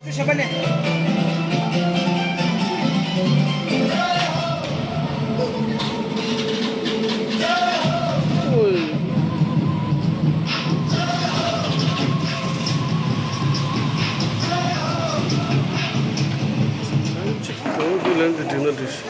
Siya balik. Uy. Chicken bilang di dinner dish.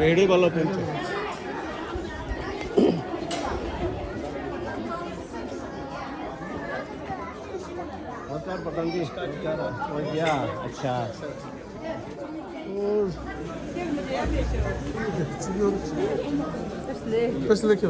पेड़े वाला pen पतंगी क्या अच्छा कसले के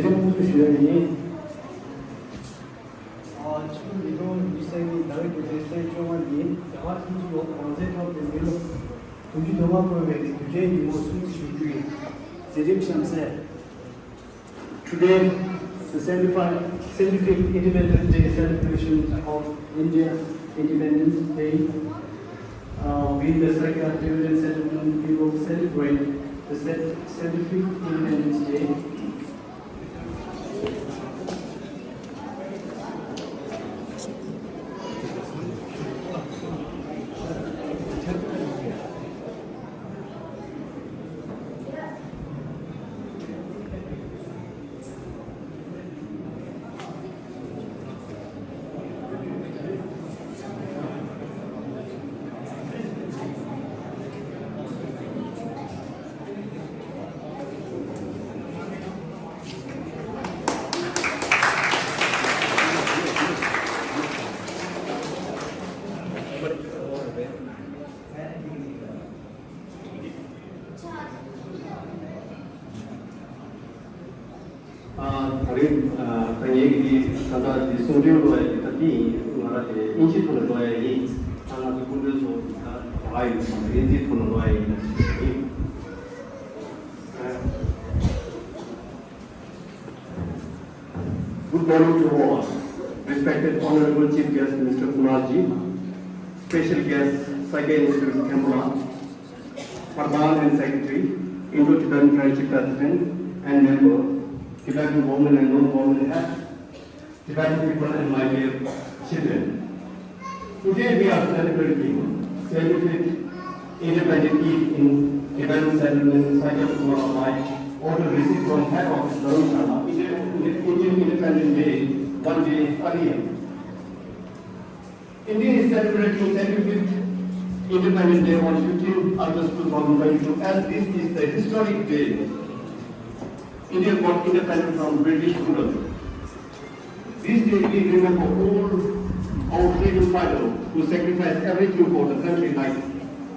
주연이 지금 이런 일생이 다른 교재의 정원이 영화 팀지로 광세탑 대밀로 도주 영화 프로그램의 교재 유모 수익 주주인 제림 샴세 Today, the 75th Independence Day celebration of India Independence Day. With the second activity ceremony, we will celebrate the 75th Independence Day. 다른 얘기 다다 송대로의 뜻이 말하되 인지토는 로에 하나 군대서 와이 인지토는 로에 Good morning to all. Respected Honorable Chief Guest Mr. Kunalji, Special Guest Second Mr. Kemla, Pradhan and Secretary, Indo-Tibetan Friendship President and Member, Tibetan women and non-women have, Tibetan people and my dear children. Today we are celebrating 75th Independent Eve in Tibetan settlement site of Kumarabai, order received from head office Dharamshala, Indian Independent Day, one day earlier. India is celebrating 75th Independence Day on 15 August 2022 as this is the historic day India got independent from British rule. This day we remember all our freedom fighters who sacrificed everything for the country, like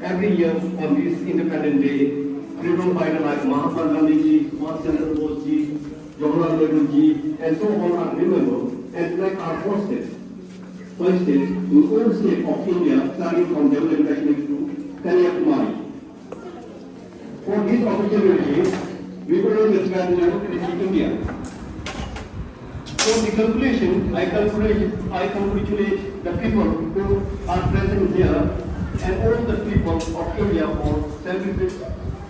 every year on this Independent Day, freedom fighters like Mahatma Gandhi ji, Subhash Chandra Bose ji, Jawaharlal Nehru ji, and so on are remembered and like our fostered. First is in all states of India, starting from Jammu and Kashmir to Kanyakumari. For this opportunity, we will describe democracy India. For the conclusion, I congratulate the people who are present here and all the people of India for 75th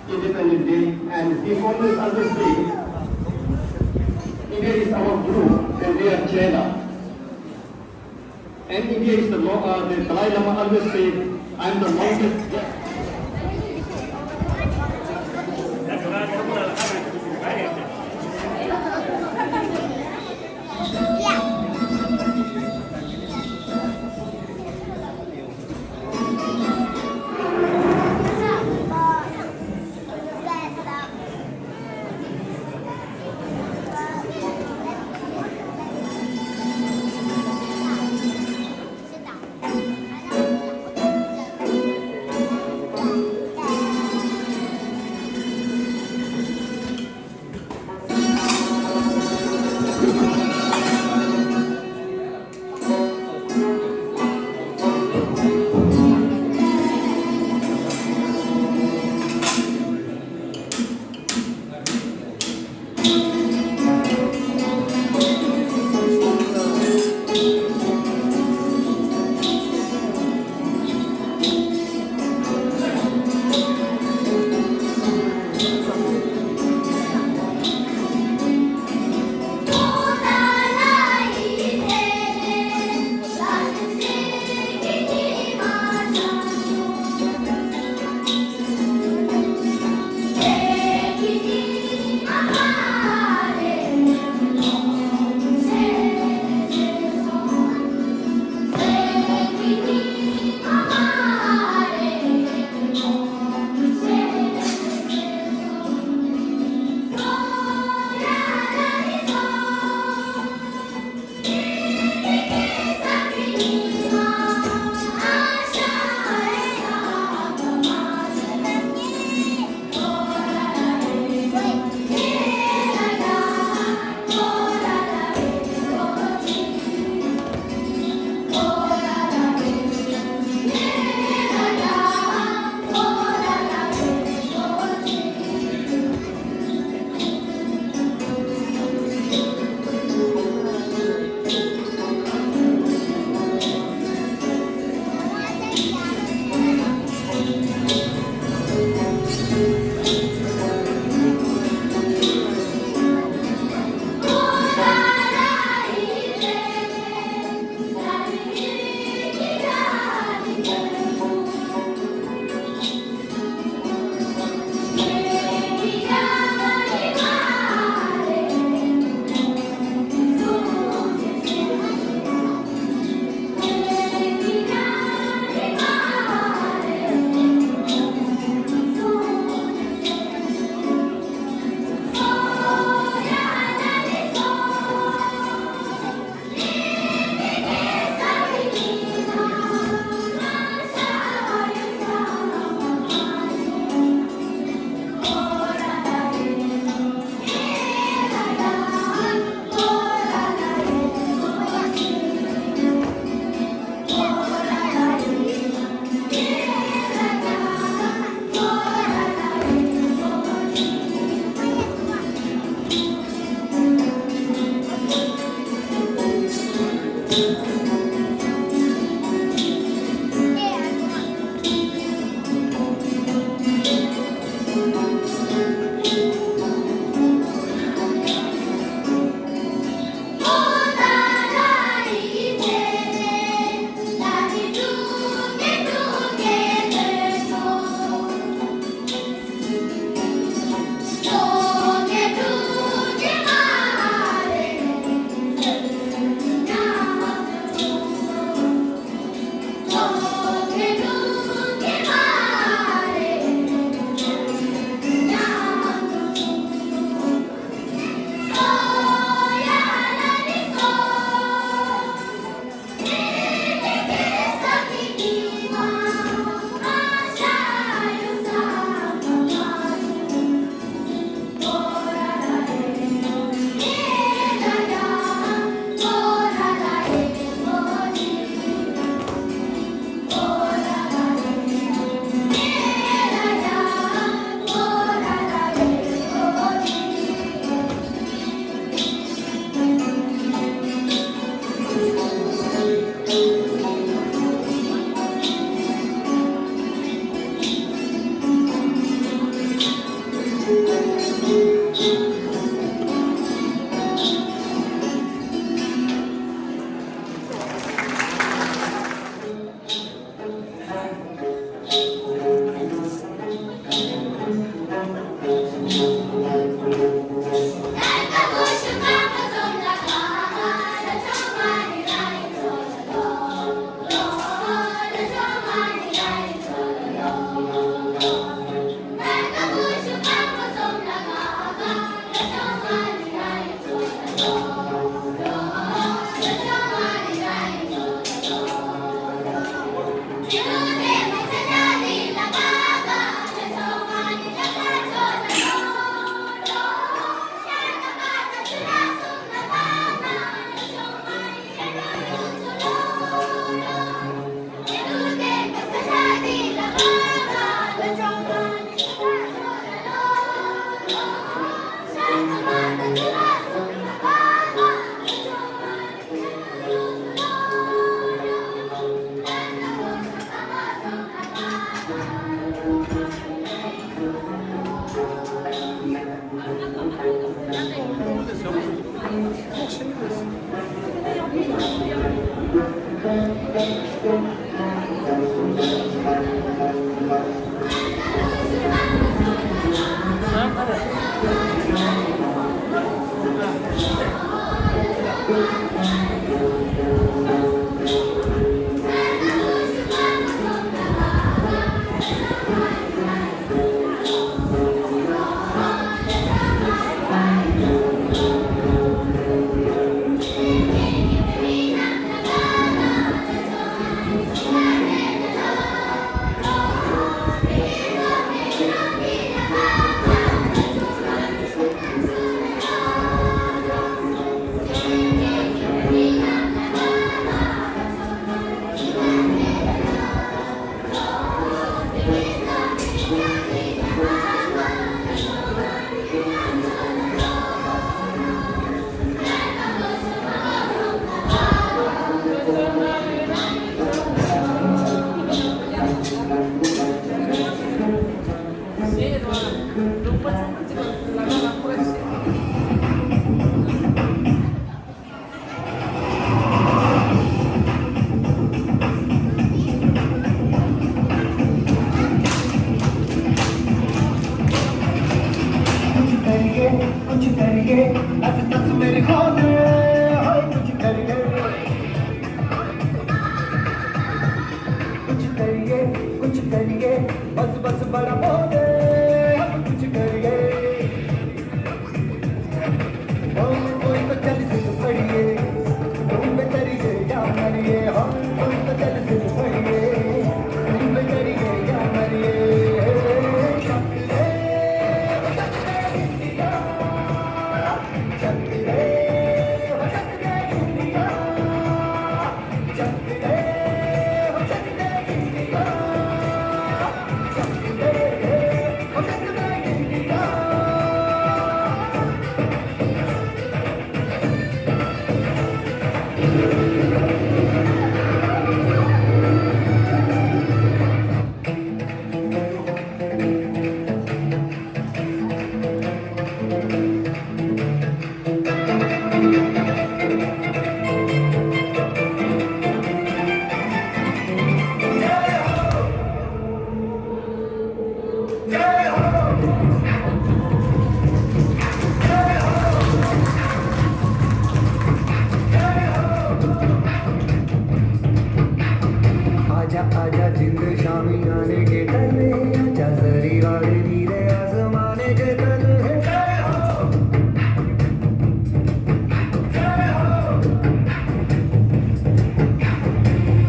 Independence Day, and if always understand, India is our guru and they are China. And India is the Dalai Lama always said, I am the longest. कुछ करिए बस बस मेरी खोने हाय कुछ करिए बस बस बड़ा बोले हम कुछ करिए कोई तो चल से पड़िए तुम पे करिए या मरिए हम कोई तो चल से पड़िए तुम पे करिए या मरिए आजा आजा जिंद शामी आने के तले आजा जरी वाले नीले आसमाने के तले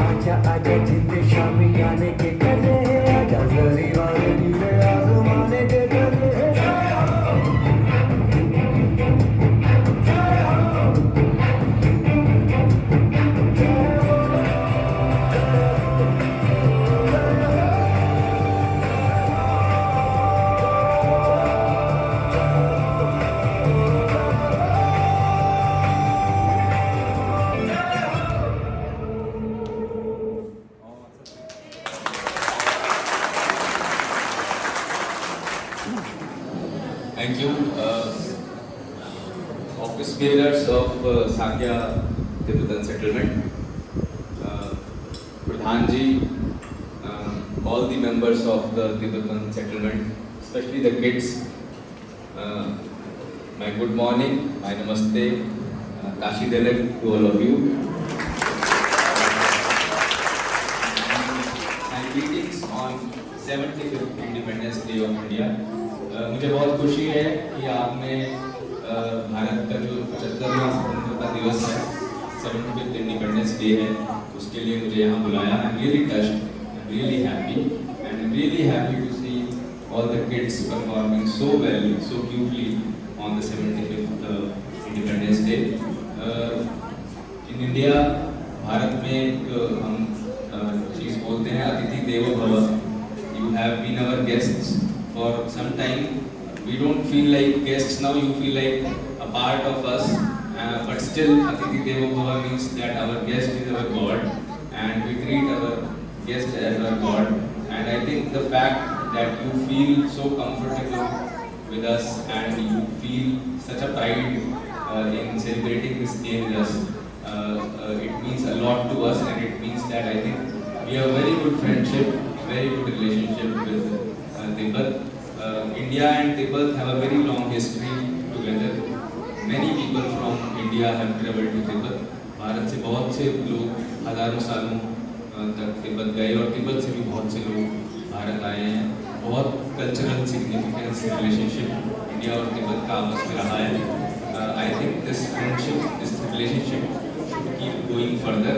आजा आजा जिंद शामी आने के तले आजा जरी वाले नीले आसमाने के तले Thank you. Office bearers of Sakya Tibetan settlement, Pradhan ji, all the members of the Tibetan settlement, especially the kids. My good morning, my namaste, Kashi Delek to all of you. And greetings on 75th Independence Day of India. मुझे बहुत खुशी है कि आपने भारत का जो 75वां स्वतंत्रता दिवस है, 75th इंडिपेंडेंस डे है, उसके लिए मुझे यहाँ बुलाया. I am really touched, I am really happy, and I am really happy to see all the kids performing so well, so cutely on the 75th independence day. In India, Bharat में एक हम चीज़ बोलते हैं, अतिथि देवो भव. You have been our guests for some time. We don't feel like guests now, you feel like a part of us, but still Atithi Devo Bhava means that our guest is our God and we treat our guest as our God. And I think the fact that you feel so comfortable with us and you feel such a pride in celebrating this day with us it means a lot to us, and it means that I think we have very good friendship, very good relationship with Tibet. India and Tibet have a very long history together. Many people from India have traveled to Tibet. Bharat से बहुत से लोग हजारों सालों तक तिब्बत गए और तिब्बत से भी बहुत से लोग भारत आए हैं. बहुत कल्चरल सिग्निफिकेंस रिलेशनशिप इंडिया और तिब्बत का आपस में रहा है. I think this friendship, this relationship should keep going further.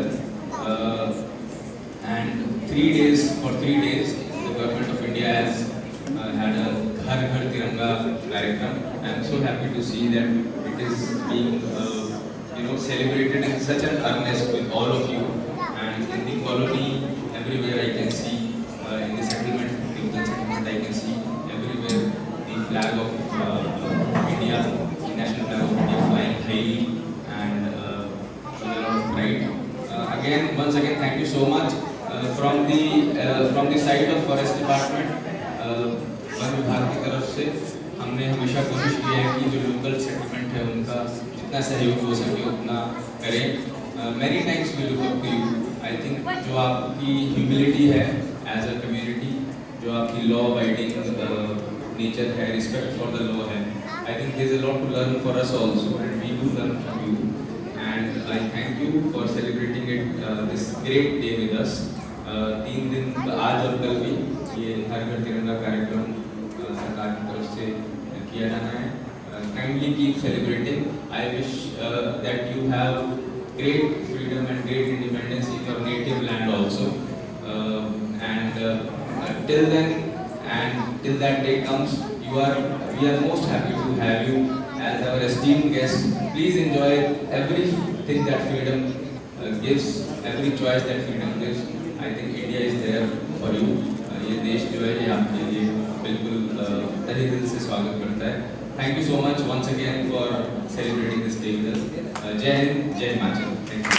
And 3 days, for 3 days, the government of India has had a Ghar Ghar Tiranga कार्यक्रम. I am so happy to see that it is being celebrated in such an earnest with all of you. And in the colony, everywhere I can see, in the settlement, Tibetan settlement, I can see everywhere the flag of India, the national flag of India flying highly and with a lot of pride. Once again, thank you so much. From the side of Forest Department, one विभाग की तरफ से हमने हमेशा कोशिश की है कि जो लोकल सेटलमेंट है उनका जितना सहयोग हो सके उतना करें. Many times we look up to you. I think जो आपकी ह्यूमिलिटी है एज अ कम्युनिटी, जो आपकी लॉ अबाइडिंग नेचर है, रिस्पेक्ट फॉर द लॉ है, I think there is a lot to learn for us also, and we do learn from you. And I thank you for celebrating it this great day with us. 3 दिन आज और कल भी ये हर घर तिरंगा कार्यक्रम सरकार की तरफ से किया जाना है. Kindly keep celebrating. I wish that you have great freedom and great independence in your native land also. And till then, and till that day comes, we are most happy to have you as our esteemed guest. Please enjoy everything that freedom gives, every choice that freedom gives. I think India is there for you. ये देश जो है ये आपके लिए बिल्कुल तहे दिल से स्वागत करता है. Thank you so much once again for celebrating this day with us. Jai Hind, Jai Himachal. Thank you.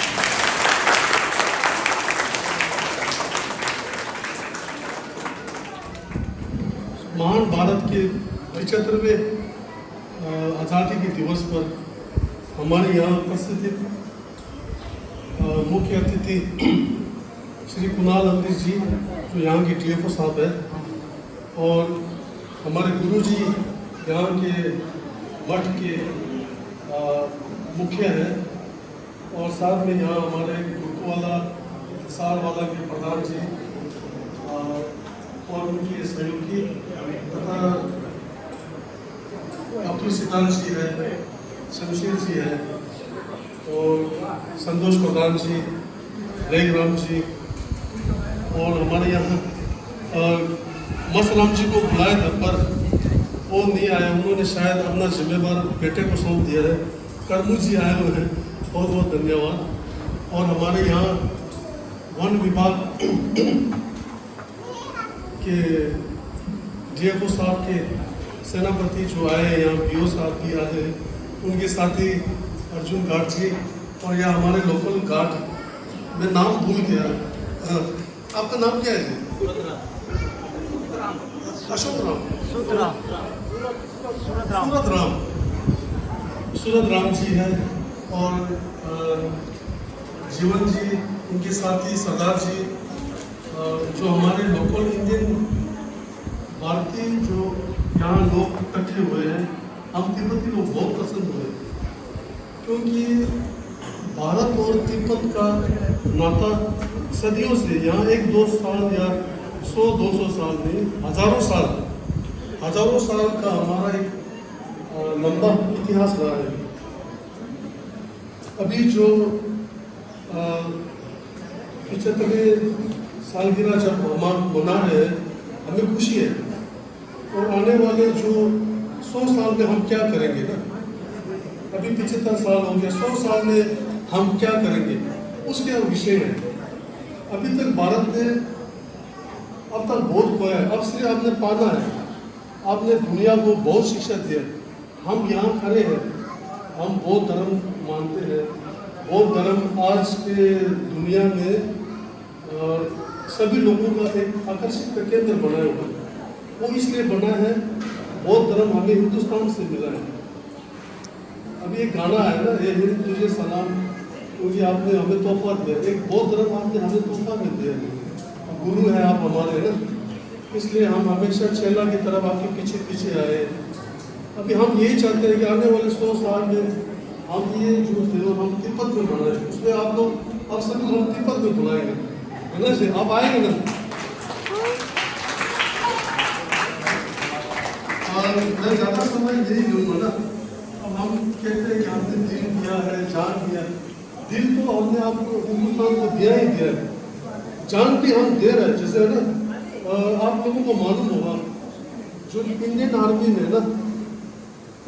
महान भारत के 75वें आज़ादी के दिवस पर हमारे यहाँ उपस्थित मुख्य अतिथि श्री कुणाल अमरीश जी, जो यहाँ के TFO साहब है, और हमारे गुरु जी यहाँ के मठ के मुखिया हैं, और साथ में यहाँ हमारे गुरुद्वारा सारवाला के प्रधान जी और उनके सहयोगी तथा अब्दुल सिद्धांत जी है, शमशेर जी है, और संतोष प्रधान जी, रेगराम जी, और हमारे यहाँ मसराम जी को बुलाया था पर वो नहीं आए. उन्होंने शायद अपना जिम्मेवार बेटे को सौंप दिया है. कर्मू जी आए हुए हैं, बहुत बहुत धन्यवाद. और हमारे यहाँ वन विभाग के DFO साहब के सेनापति जो आए हैं, यहाँ BO साहब भी आए हैं, उनके साथी अर्जुन गार्ड जी, और यहाँ हमारे लोकल गार्ड, मैं नाम भूल गया. आपका नाम क्या है जी? अशोक राम, सूरत राम जी है, और जीवन जी, उनके साथी सरदार जी, जो हमारे लोकल इंडियन भारतीय जो यहाँ लोग इकट्ठे हुए हैं. हम तिब्बती लोग बहुत पसंद हुए, क्योंकि भारत और तिब्बत का नाता सदियों से, यहाँ 1-2 साल या 100-200 साल नहीं, हजारों साल का हमारा एक लंबा इतिहास रहा है. अभी जो 75वें सालगिरह जब हम मना रहे हैं, हमें खुशी है, और आने वाले जो 100 साल में हम क्या करेंगे ना, अभी 75 साल हो गया, 100 साल में हम क्या करेंगे उसके विषय में. अभी तक भारत ने अब तक बहुत खोया है, अब सिर्फ आपने पाना है. आपने दुनिया को बहुत शिक्षा दी है. हम यहाँ खड़े हैं, हम बौद्ध धर्म मानते हैं. बौद्ध धर्म आज के दुनिया में सभी लोगों का एक आकर्षित का केंद्र बना हुआ है. वो इसलिए बना है, बौद्ध धर्म हमें हिंदुस्तान से मिला है. अभी एक गाना है ना, ये हिंद तुझे सलाम, क्योंकि आपने हमें तोहफा दिया, एक बहुत तरफ आपने हमें तोहफा में दिया, गुरु है आप हमारे ना, इसलिए हम हमेशा चेला की तरफ आपके पीछे पीछे आए। अभी हम यही चाहते हैं कि आने वाले 100 साल में हम ये जो दिनों हम तिब्बत में बनाए, उसमें आप लोग आप सभी लोग तिब्बत में बुलाएंगे, है ना जी? आप आएंगे ना? मैं ज़्यादा समय नहीं लूँगा ना। अब हम कहते हैं कि हमने दिल दिया है, जान दिया। दिल तो हमने आपको हिंदुस्तान को दिया ही दिया है, जान भी हम दे रहे हैं। जैसे है ना, आप लोगों को मालूम होगा जो इंडियन आर्मी में ना,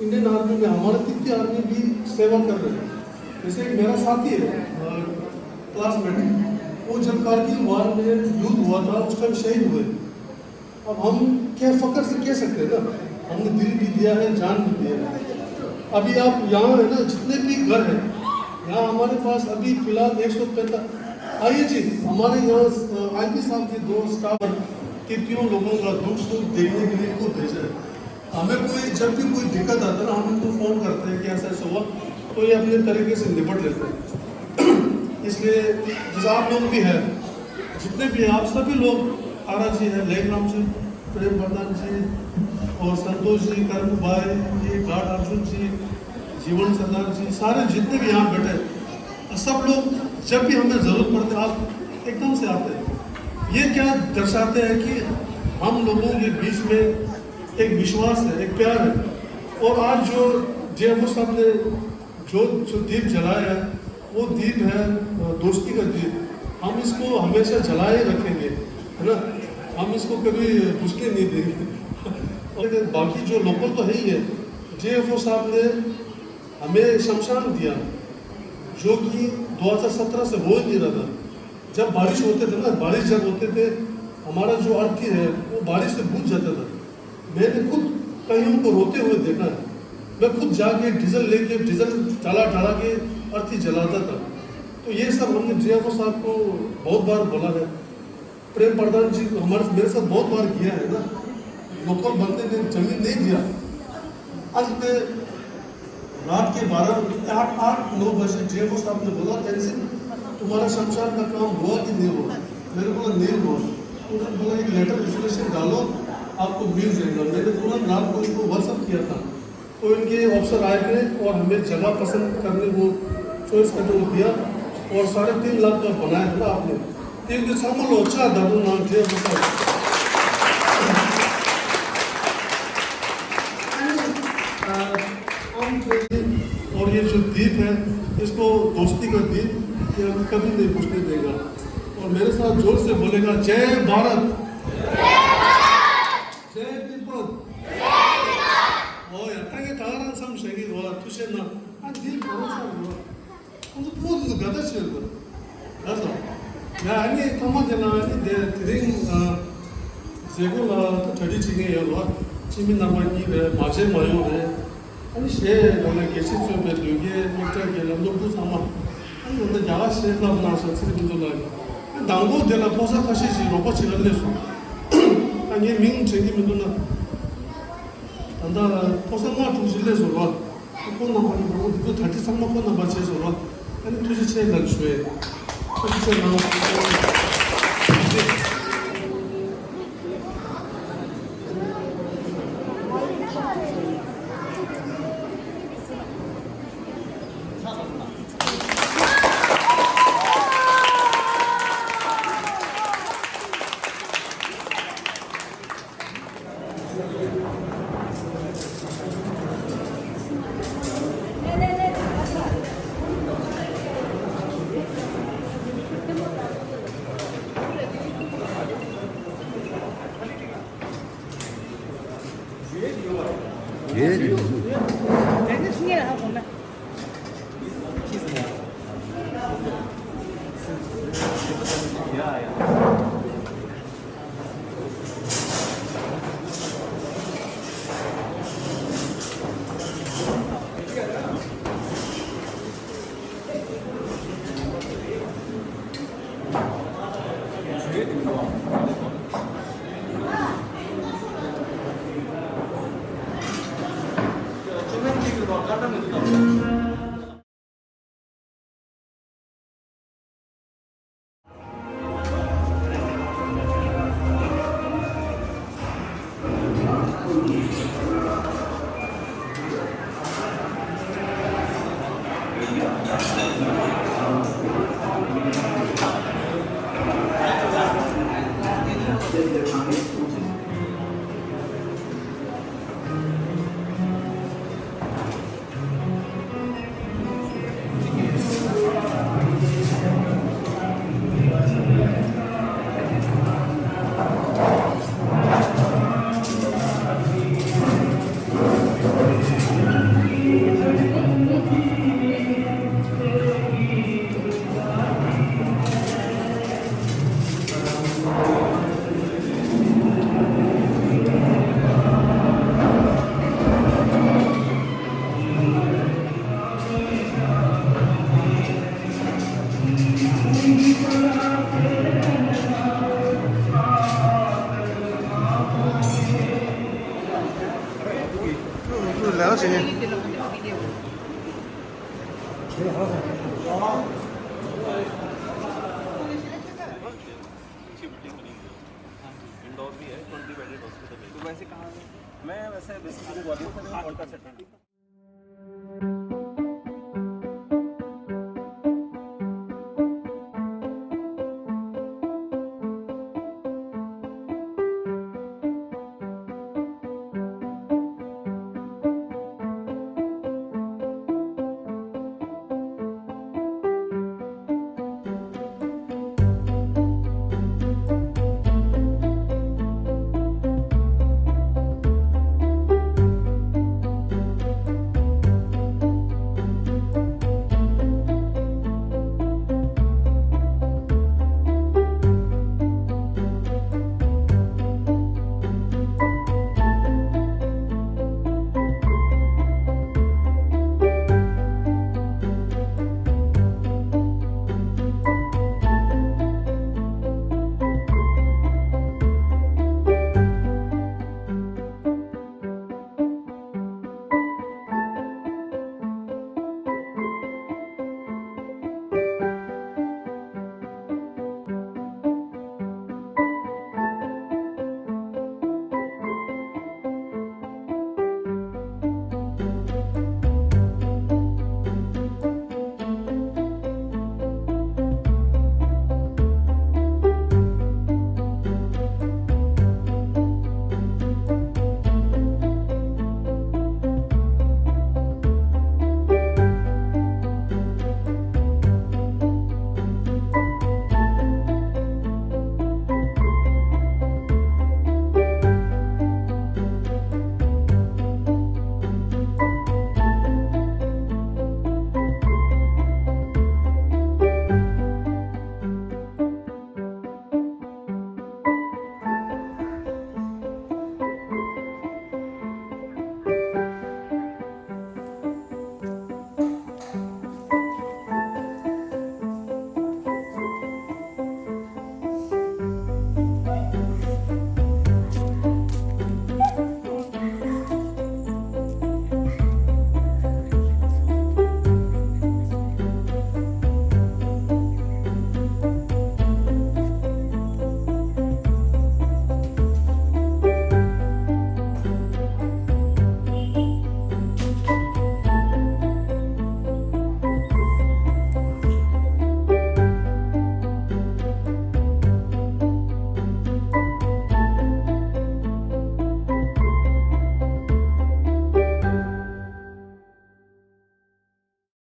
इंडियन आर्मी में हमारे तिब्बती आर्मी भी सेवा कर रहे हैं। जैसे एक मेरा साथी है क्लासमेट, वो जब कारगिल वार में युद्ध हुआ था उस टाइम शहीद हुए। अब हम क्या फख्र से कह सकते हैं ना, हमने दिल भी दिया है, जान भी दिया है। अभी आप यहाँ है ना, जितने भी घर हैं यहाँ हमारे पास अभी फिलहाल 145 आइए जी, हमारे यहाँ आईपी साहब के 2 स्टाफ कितनों लोगों का दुख सुख देखने के लिए को भेजा है। हमें कोई जब भी कोई दिक्कत आता है ना, हम उनको फ़ोन करते हैं कि ऐसा ऐसा हुआ, तो ये अपने तरीके से निपट लेते हैं। इसलिए जैसे आप लोग भी हैं, जितने भी आप सभी लोग, आरा जी है, लेखराम जी, प्रेम प्रधान जी और संतोष जी, कर्म भाई जी, गार्ड अर्जुन जी, जीवन सरदार जी, सारे जितने भी यहाँ बैठे सब लोग जब भी हमें ज़रूरत पड़ती है आप एकदम से आते हैं। ये क्या दर्शाते हैं कि हम लोगों के बीच में एक विश्वास है, एक प्यार है। और आज जो JFO साहब ने जो दीप जलाया है, वो दीप है दोस्ती का दीप। हम इसको हमेशा जलाए रखेंगे, है ना, हम इसको कभी बुझने नहीं देंगे। और बाकी जो लोकल तो है ही है, JFO साहब ने हमें शमशान दिया, जो कि 2017 से हो ही नहीं रहा था। जब बारिश होते थे ना, बारिश जब होते थे, हमारा जो अर्थी है वो बारिश से बूझ जाता था। मैंने खुद कईयों को रोते हुए देखा है। मैं खुद जाके डीजल लेके डीजल डाला के अर्थी जलाता था। तो ये सब हमने JFO साहब को बहुत बार बोला है। प्रेम प्रधान जी हमारे मेरे साथ बहुत बार किया है ना, लोकल बंदे ने जमीन नहीं दिया। अंत में रात के 8-9 बजे JFO साहब ने बोला, टेंशन तुम्हारा शमशान का काम हुआ कि नहीं हुआ? मैंने बोला नहीं हुआ। उन्होंने बोला एक लेटर रिजोल्यूशन डालो, आपको मिल जाएगा। मैंने तुरंत रात को इनको व्हाट्सअप किया था, तो इनके ऑफिसर आए थे और हमें जगह पसंद करने को चॉइस करने को दिया, और 3.5 लाख का बनाया था आपने। एक दिन सामान लो अच्छा दादू नाम JFO साहब। और ये जो दीप है, इसको दोस्ती का दीप, ये हम कभी नहीं बुझने देगा। और मेरे साथ जोर से बोलेगा, जय भारत, जय तिब्बत। यातागे तारान सम शहीद हुआ तुझे ना दीप भरोसा हुआ उनको बहुत गदा चल रहा या आनी कमा जना आनी दे तिरिंग सेगुला तो थड़ी चिंगे यार चिमी नामानी रे माजे मायो रे 아니 제 원래 게시점에 여기에 목적이 런던도 삼아 아니 근데 야가 시에나 나서 지금도 나 당고 되나 포사 가시지 로봇 지랄래서 아니 민 챙기면도 나 안다 포사마 두실래서 와 그건 나만이 뭐 이거 다시 상먹고 나 맞춰서 와 아니 도대체 난 주에 도대체 나 되게 신기하다 보면. जल्दी रखांगे聊几年。 वैसे कहाँ मैं वैसे बेसिकली ग्वालियर से हूँ, कोलकाता से।